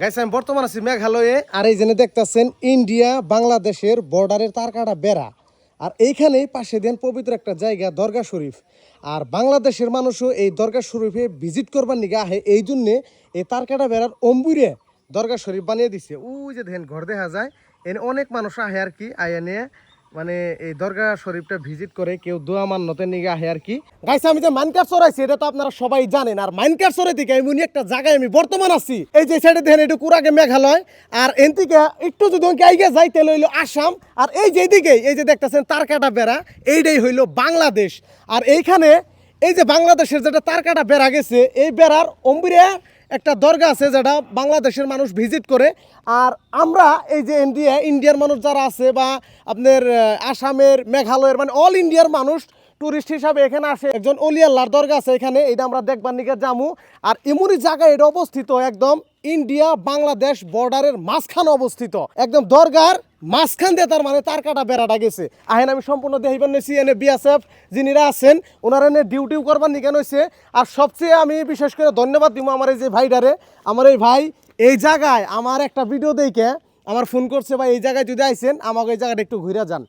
Guys আমি বর্তমান আছি মেঘালয়ে। আর এই জেনে দেখতেছেন ইন্ডিয়া বাংলাদেশের বর্ডারের তার কাটা বেড়া। আর এইখানেই পাশে দেন পবিত্র একটা জায়গা দরগা শরীফ। আর বাংলাদেশের মানুষও এই দরগা শরীফে ভিজিট করবার নিগে আহে, এই জন্যে এই তার কাটা বেড়ার অম্বুরে দরগা শরীফ বানিয়ে দিছে। ওই যে দেখেন ঘর দেখা যায়, এনে অনেক মানুষ আহে আর কি, আয়া নিয়ে মানে এই দরগা শরীফটা ভিজিট করে, কেউ দোয়া মান্যতে নিয়ে আহে আর কি। গাইস আমি যে মাইনকার চড়াইছি এটা তো আপনারা সবাই জানেন। আর মাইনকার চড়াই থেকে এমনি একটা জায়গায় আমি বর্তমান আছি, এই যে সাইডে দেখেন একটু কুরাগে মেঘালয়, আর এন থেকে একটু যদি আইগে যাই তাহলে হইলো আসাম। আর এই যে দিকে এই যে দেখতেছেন তারকাটা বেড়া, এইটাই হইলো বাংলাদেশ। আর এইখানে এই যে বাংলাদেশের যেটা তারকাটা বেড়া গেছে, এই বেড়ার অম্বিরে একটা দরগা আছে যেটা বাংলাদেশের মানুষ ভিজিট করে। আর আমরা এই যে ইন্ডিয়ার মানুষ যারা আছে বা আপনার আসামের মেঘালয়ের মানে অল ইন্ডিয়ার মানুষ টুরিস্ট হিসাবে এখানে আসে। একজন অলি আল্লাহর দরগা আছে এখানে, এটা আমরা দেখবার নিকে যামু। আর এমনই জায়গায় এটা অবস্থিত, একদম ইন্ডিয়া বাংলাদেশ বর্ডারের মাঝখানে অবস্থিত, একদম দরগার মাঝখান দিয়ে তার মানে তার কাটা বেড়াটা গেছে। আহেন আমি সম্পূর্ণ দেখিবার নিয়েছি, এনে বিএসএফ যিনিরা আছেন ওনারা এনে ডিউটিও করবার নিকেন হয়েছে। আর সবচেয়ে আমি বিশেষ করে ধন্যবাদ দিব আমার এই যে ভাইডারে। আমার এই ভাই এই জায়গায় আমার একটা ভিডিও দেখে আমার ফোন করছে, ভাই এই জায়গায় যদি আইসেন আমাকে এই জায়গাটা একটু ঘুরে যান।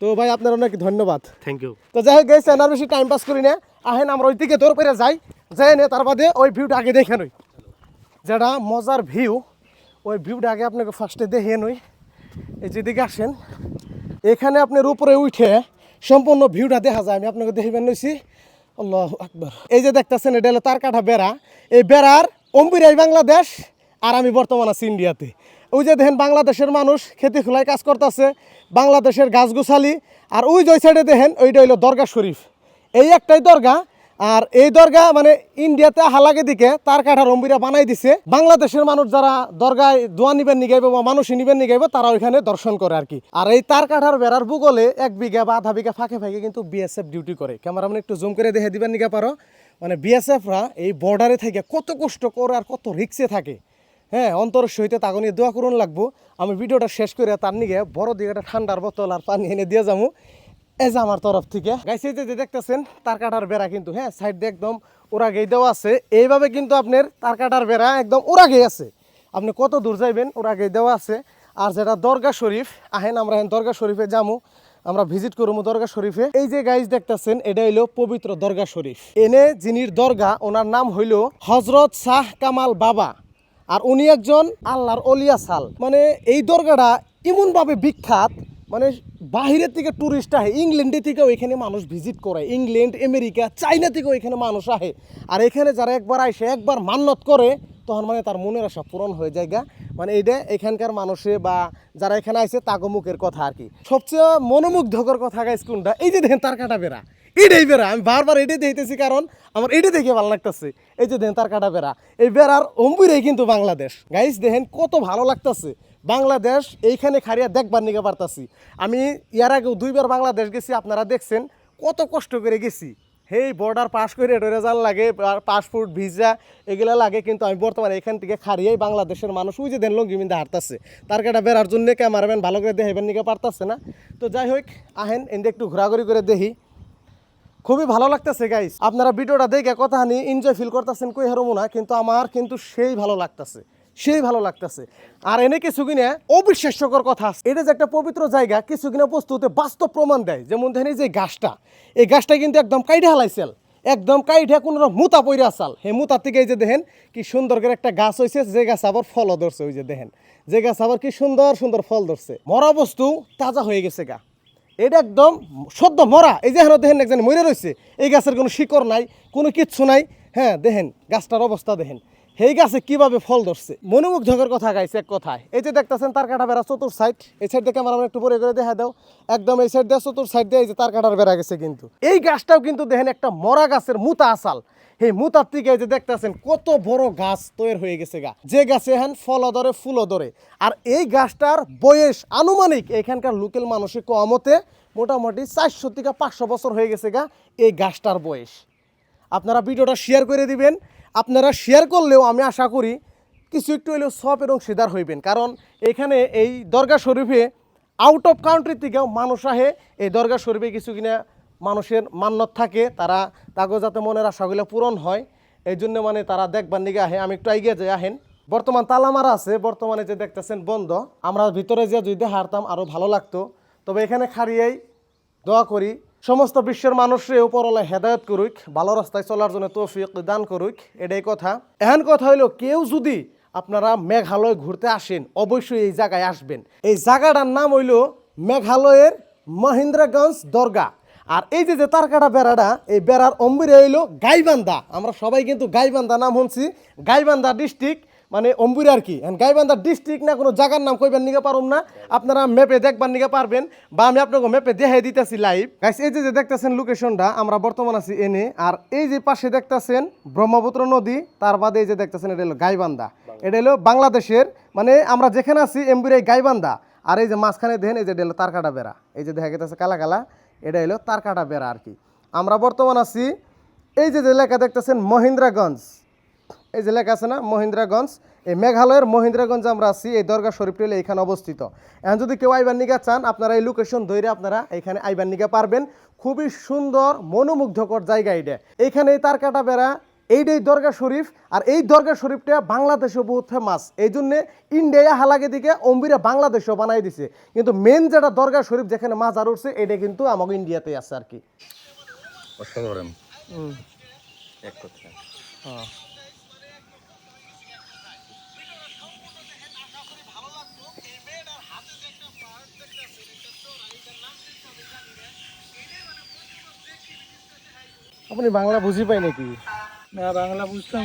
তো ভাই আপনার অনেক ধন্যবাদ, থ্যাংক ইউ। তো যাই হোক গেছে আর বেশি টাইম পাস করি না, আহেন আমরা ওই দিকে দৌড় করে যাই নে, তার বাদে ওই ভিউটা আগে দেখে নই, যেটা মজার ভিউ ওই ভিউটা আগে আপনাকে ফার্স্টে দেখে নই। এই যেদিকে আসেন এখানে আপনার উপরে উঠে সম্পূর্ণ ভিউটা দেখা যায়, আমি আপনাকে দেখিবেন নইছি। আল্লাহু আকবার। এই যে দেখতেছেন এটা হলো তার কাটা বেড়া, এই বেড়ার অম্বিরাই বাংলাদেশ আর আমি বর্তমান আছি ইন্ডিয়াতে। ওই যে দেখেন বাংলাদেশের মানুষ খেতে খোলায় কাজ করতেছে, বাংলাদেশের গাছগুছালি। আর ওই যে সাইডে দেখেন ওইটা হইলো দরগা শরীফ, এই একটাই দরগা। আর এই দরগা মানে ইন্ডিয়াতে হালাগে দিকে তার কাঠার অম্বিরা বানাই দিছে। বাংলাদেশের মানুষ যারা দরগায় দোয়া নিবেন নিগাইবে বা মানুষ নিবেন নিগাইবে তারা ওইখানে দর্শন করে আর কি। আর এই তার কাঠার বেড়ার ভূগোলে 1 বিঘা বা আধা বিঘা ফাঁকে ফাঁকে কিন্তু বিএসএফ ডিউটি করে। ক্যামেরাম্যান একটু জুম করে দেখে দিবেন নিগা পারো, মানে বিএসএফরা এই বর্ডারে থেকে কত কষ্ট করে আর কত রিক্সে থাকে। হ্যাঁ, অন্তরের সহিত তাকে নিয়ে দোয়া করুন লাগবো। আমি ভিডিওটা শেষ করে তার নিগে বড় দিকে একটা ঠান্ডার বোতল আর পানি এনে দিয়ে যাবো এই যে আমার তরফ থেকে। গাইছে যে দেখতেছেন তার কাটার বেড়া কিন্তু হ্যাঁ সাইড দিয়ে একদম ওরা গেই দেওয়া আছে। এইভাবে কিন্তু আপনার তার কাটার বেড়া একদম ওরা গেই আছে, আপনি কত দূর যাইবেন ওরা গেই দেওয়া আছে। আর যেটা দরগা শরীফ, আহেন আমরা দরগা শরীফে যাবো, আমরা ভিজিট করবো দরগা শরীফে। এই যে গাইজ দেখতেছেন এটা হইলো পবিত্র দরগা শরীফ। এনে যিনির দরগা ওনার নাম হইলো হজরত শাহ কামাল বাবা। আর উনি একজন আল্লাহর অলিয়া সাল। মানে এই দরগাটা এমনভাবে বিখ্যাত, মানে বাহিরের থেকে টুরিস্ট আহে, ইংল্যান্ডের থেকেও এখানে মানুষ ভিজিট করে, ইংল্যান্ড আমেরিকা চাইনা থেকেও এখানে মানুষ আহে। আর এখানে যারা একবার আইসে একবার মান্যত করে তখন মানে তার মনের আশা পূরণ হয়ে যায়। মানে এইটা এখানকার মানুষে বা যারা এখানে আইসে তাগো মুখের কথা আর কি। সবচেয়ে মনোমুগ্ধকর কথা গাইস কোনটা, এই যে দেখেন তার কাটা বেড়া, এটাই বেড়া আমি বারবার এটাই দেখতেছি কারণ আমার এটা দেখে ভালো লাগতেছে। এই যে দেখেন তার কাটা বেড়া, এই বেড়ার অম্বুরেই কিন্তু বাংলাদেশ। গাইস দেখেন কত ভালো লাগতেছে বাংলাদেশ এইখানে খারিয়া দেখবার নিগে পারতাছি। আমি ইয়ার আগেও 2বার বাংলাদেশ গেছি, আপনারা দেখছেন কত কষ্ট করে গেছি। হেই বর্ডার পাস করে রেজাল্ট লাগে, পাসপোর্ট ভিসা এগুলো লাগে, কিন্তু আমি বর্তমানে এখান থেকে খারিয়াই বাংলাদেশের মানুষ ওই যে দেন লঙ্গিমিন্দা হারতাছে তার কাটা বেড়ার জন্য ক্যামেরাম্যান ভালো করে দেখাইবার নিগে পারতাছে না। তো যাই হোক আহেন এনে একটু ঘোরাঘুরি করে দেখি, খুবই ভালো লাগতেছে গাইস। আপনারা ভিডিওটা দেখে কথা নিয়ে এনজয় ফিল করতেছেন কই হারমো না, কিন্তু আমার কিন্তু সেই ভালো লাগতেছে, সেই ভালো লাগতেছে। আর এনে কিছু কিনে অবিশ্বাস্যকর কথা, এটা যে একটা পবিত্র জায়গা কিছু কিনা বস্তুতে বাস্তব প্রমাণ দেয়। যেমন দেখেন এই যে গাছটা, এই গাছটা কিন্তু একদম কাইটে হালাইছেল, একদম কাইটে কোনো মুতা পইরা চাল। হে মুতার থেকে এই যে দেখেন কি সুন্দর করে একটা গাছ হয়েছে, যে গাছ আবার ফলও ধরছে। ওই যে দেখেন যে গাছ আবার কি সুন্দর সুন্দর ফল ধরছে, মরা বস্তু তাজা হয়ে গেছে গা, এটা একদম সদ্য মরা। এই যে এখন দেখেন একজন মরে রয়েছে, এই গাছের কোনো শিকড় নাই, কোনো কিচ্ছু নাই। হ্যাঁ দেখেন গাছটার অবস্থা দেখেন, এই গাছে কিভাবে ফল ধরছে। মনোমুগ্ধকর কথা গাইছে এক কথায়। এই যে দেখতেছেন তার কাটা বেড়া চতুর সাইড, এই সাইড থেকে আমরা একটু পরে করে দেখা দাও, একদম এই সাইড দিয়ে চতুর সাইড দিয়ে এই যে তার কাটার বেড়া গেছে। কিন্তু এই গাছটাও কিন্তু দেখেন একটা মরা গাছের মুতা আসাল, এই মুতার থেকে এই যে দেখতেছেন কত বড় গাছ তৈরি হয়ে গেছে গা, যে গাছে এখন ফলও ধরে ফুলও ধরে। আর এই গাছটার বয়স আনুমানিক এখানকার লোকাল মানুষের কমতে মোটামুটি 400 থেকে 500 বছর হয়ে গেছে গা এই গাছটার বয়স। আপনারা ভিডিওটা শেয়ার করে দিবেন, আপনারা শেয়ার করলেও আমি আশা করি কিছু একটু হলেও সব এবং সিদার হইবেন। কারণ এখানে এই দরগা শরীফে আউট অফ কান্ট্রি থেকেও মানুষ আহে, এই দরগা শরীফে কিছু কিনা মানুষের মান্যত থাকে, তারা তাকে যাতে মনের আশাগুলো পূরণ হয় এই জন্য মানে তারা দেখবার নিগে আহে। আমি একটু এগিয়ে যাই, আহেন বর্তমান তালা মারা আছে, বর্তমানে যে দেখতেছেন বন্ধ। আমরা ভিতরে যে যদি হারতাম আরো ভালো লাগতো। তবে এখানে খাড়িয়েই দোয়া করি সমস্ত বিশ্বের মানুষরে উপরওয়ালা হেদায়েত করুক, ভালো রাস্তায় চলার জন্য তৌফিক দান করুক, এটাই কথা। এখন কথা হইলো, কেউ যদি আপনারা মেঘালয় ঘুরতে আসেন অবশ্যই এই জায়গায় আসবেন। এই জায়গাটার নাম হইলো মেঘালয়ের মহেন্দ্রগঞ্জ দরগা। আর এই যে যে তারকাটা বেড়াটা, এই বেড়ার অম্বিরে হইলো গাইবান্ধা। আমরা সবাই কিন্তু গাইবান্ধা নাম শুনছি, গাইবান্ধা ডিস্ট্রিক্ট মানে অম্বুরে আর কি। গাইবান্ধা ডিস্ট্রিক্ট না কোনো জায়গার নাম কইবার নিকে পারুম না, আপনারা ম্যাপে দেখবার নিকে পারবেন, বা আমি আপনাকে ম্যাপে দেখাই দিতেছি লাইভ। গাইস এই যে দেখতেছেন লোকেশনটা, আমরা বর্তমান আছি এনে। আর এই যে পাশে দেখতেছেন ব্রহ্মপুত্র নদী, তার বাদে এই যে দেখতেছেন এটা হলো গাইবান্ধা। এটা হলো বাংলাদেশের, মানে আমরা যেখানে আছি এমবুরে গাইবান্ধা। আর এই যে মাঝখানে দেখেন এই যে হলো তারকাটা বেড়া, এই যে দেখা গেছে কালা কালা, এটা হলো তারকাটা বেড়া আর কি। আমরা বর্তমান আছি এই যে লেখা দেখতেছেন মহেন্দ্রগঞ্জ, এই যে লেখা আছে না মহেন্দ্রগঞ্জ, এই মেঘালয়ের মহেন্দ্রগঞ্জে আমরা আছি। এই দরগা শরীফটি হলে এখানে অবস্থিত। এখন যদি কেউ আইবার নিগা চান, আপনারা এই লোকেশন ধরে আপনারা এখানে আইবার নিগা পারবেন। খুবই সুন্দর মনোমুগ্ধকর জায়গা এটা। এইখানে এই তারকাটা বেড়া, এইটাই দরগা শরীফ। আর এই দরগা শরীফটা বাংলাদেশেও বহুত ফেমাস, এই জন্যে ইন্ডিয়া হালাগে দিকে অম্বিরা বাংলাদেশেও বানাই দিছে। কিন্তু মেন যেটা দরগা শরীফ যেখানে মাজার উঠছে, এটা কিন্তু আমাকে ইন্ডিয়াতে আছে আর কি। হ্যাঁ আপনি বাংলা বুঝি পাই নাকি? না বাংলা বুঝতাম